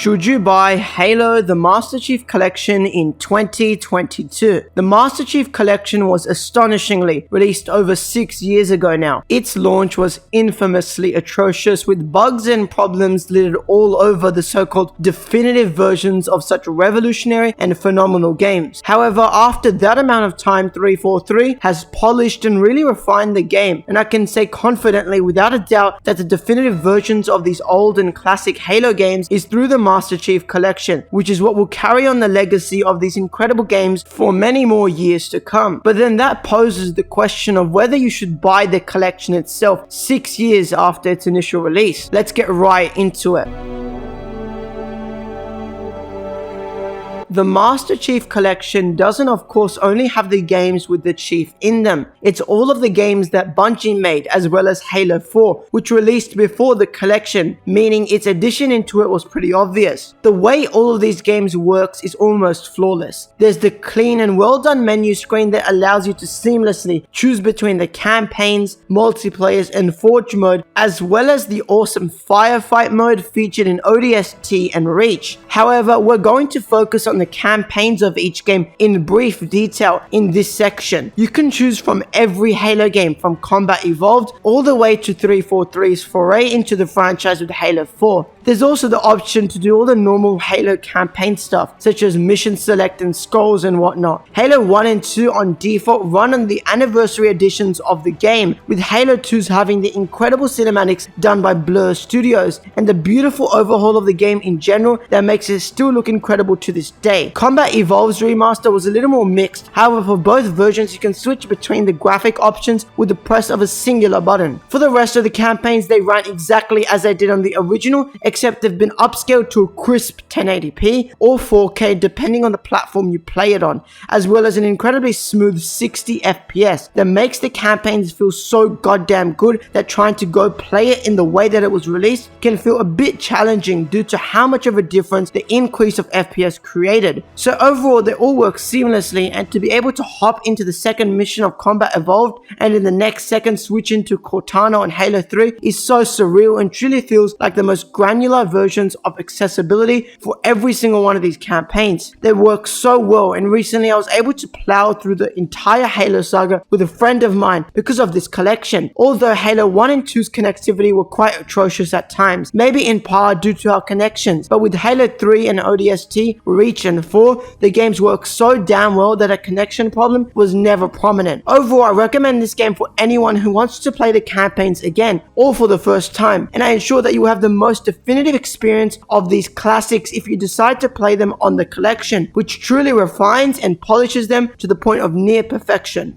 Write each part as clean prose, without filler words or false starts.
Should you buy Halo the Master Chief Collection in 2022? The Master Chief Collection was astonishingly released over 6 years ago now. Its launch was infamously atrocious, with bugs and problems littered all over the so-called definitive versions of such revolutionary and phenomenal games. However, after that amount of time, 343 has polished and really refined the game, and I can say confidently without a doubt that the definitive versions of these old and classic Halo games is through the Master Chief Collection, which is what will carry on the legacy of these incredible games for many more years to come. But then that poses the question of whether you should buy the collection itself 6 years after its initial release. Let's get right into it. The Master Chief Collection doesn't of course only have the games with the Chief in them. It's all of the games that Bungie made, as well as Halo 4, which released before the collection, meaning its addition into it was pretty obvious. The way all of these games works is almost flawless. There's the clean and well done menu screen that allows you to seamlessly choose between the campaigns, multiplayers and Forge mode, as well as the awesome firefight mode featured in ODST and Reach. However, we're going to focus on the campaigns of each game in brief detail in this section. You can choose from every Halo game, from Combat Evolved all the way to 343's foray into the franchise with Halo 4. There's also the option to do all the normal Halo campaign stuff, such as mission select and scrolls and whatnot. Halo 1 and 2 on default run on the anniversary editions of the game, with Halo 2's having the incredible cinematics done by Blur Studios and the beautiful overhaul of the game in general that makes it still look incredible to this day. Combat Evolved's remaster was a little more mixed. However, for both versions you can switch between the graphic options with the press of a singular button. For the rest of the campaigns, they ran exactly as they did on the original, except they've been upscaled to a crisp 1080p or 4K depending on the platform you play it on, as well as an incredibly smooth 60 FPS that makes the campaigns feel so goddamn good that trying to go play it in the way that it was released can feel a bit challenging due to how much of a difference the increase of FPS created. So overall, they all work seamlessly, and to be able to hop into the second mission of Combat Evolved and in the next second switch into Cortana on Halo 3 is so surreal and truly feels like the most granular versions of accessibility for every single one of these campaigns. They work so well, and recently I was able to plow through the entire Halo saga with a friend of mine because of this collection. Although Halo 1 and 2's connectivity were quite atrocious at times, maybe in part due to our connections, but with Halo 3 and ODST, Reach and 4, the games work so damn well that a connection problem was never prominent. Overall, I recommend this game for anyone who wants to play the campaigns again or for the first time, and I ensure that you will have the most definitive experience of these classics if you decide to play them on the collection, which truly refines and polishes them to the point of near perfection.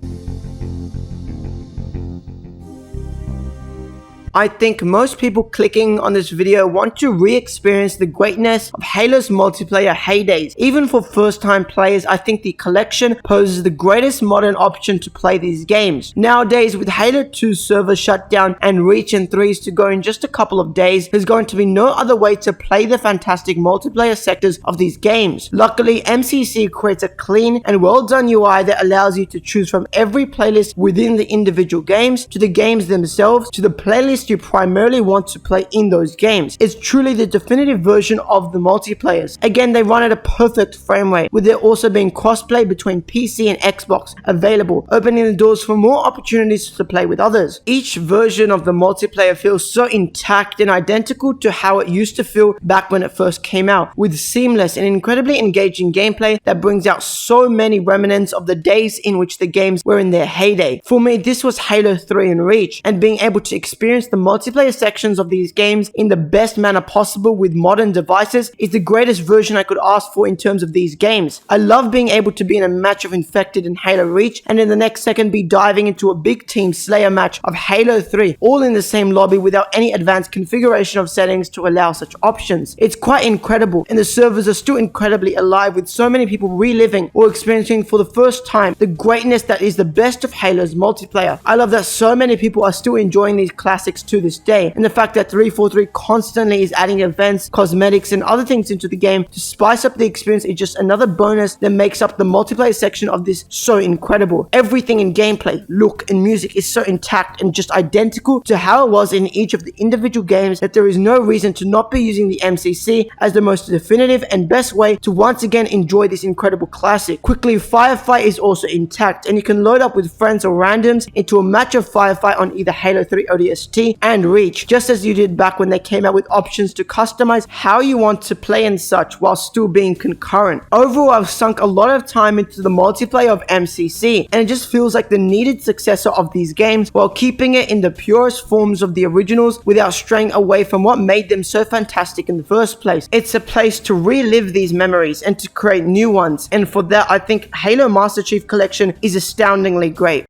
I think most people clicking on this video want to re-experience the greatness of Halo's multiplayer heydays. Even for first-time players, I think the collection poses the greatest modern option to play these games. Nowadays, with Halo 2's server shutdown and Reach and 3's to go in just a couple of days, there's going to be no other way to play the fantastic multiplayer sectors of these games. Luckily, MCC creates a clean and well-done UI that allows you to choose from every playlist within the individual games, to the games themselves, to the playlist you primarily want to play in those games. It's truly the definitive version of the multiplayers. Again, they run at a perfect frame rate, with there also being crossplay between PC and Xbox available, opening the doors for more opportunities to play with others. Each version of the multiplayer feels so intact and identical to how it used to feel back when it first came out, with seamless and incredibly engaging gameplay that brings out so many remnants of the days in which the games were in their heyday. For me, this was Halo 3 and Reach, and being able to experience the multiplayer sections of these games in the best manner possible with modern devices is the greatest version I could ask for in terms of these games. I love being able to be in a match of Infected and Halo Reach, and in the next second be diving into a big team Slayer match of Halo 3, all in the same lobby without any advanced configuration of settings to allow such options. It's quite incredible, and the servers are still incredibly alive, with so many people reliving or experiencing for the first time the greatness that is the best of Halo's multiplayer. I love that so many people are still enjoying these classic classics to this day, and the fact that 343 constantly is adding events, cosmetics, and other things into the game to spice up the experience is just another bonus that makes up the multiplayer section of this so incredible. Everything in gameplay, look, and music is so intact and just identical to how it was in each of the individual games that there is no reason to not be using the MCC as the most definitive and best way to once again enjoy this incredible classic. Quickly, Firefight is also intact, and you can load up with friends or randoms into a match of Firefight on either Halo 3 ODST and Reach, just as you did back when they came out with options to customize how you want to play and such while still being concurrent. Overall, I've sunk a lot of time into the multiplayer of MCC, and it just feels like the needed successor of these games while keeping it in the purest forms of the originals without straying away from what made them so fantastic in the first place. It's a place to relive these memories and to create new ones, and for that I think Halo Master Chief Collection is astoundingly great.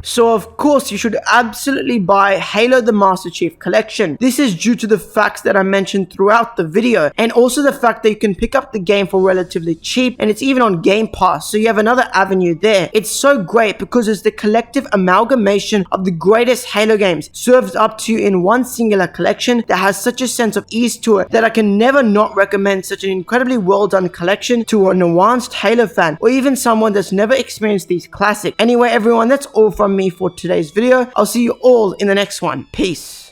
So of course you should absolutely buy Halo the Master Chief Collection. This is due to the facts that I mentioned throughout the video, and also the fact that you can pick up the game for relatively cheap, and it's even on Game Pass, so you have another avenue there. It's so great because it's the collective amalgamation of the greatest Halo games served up to you in one singular collection that has such a sense of ease to it that I can never not recommend such an incredibly well done collection to a nuanced Halo fan, or even someone that's never experienced these classics. Anyway everyone, that's all from me for today's video. I'll see you all in the next one. Peace.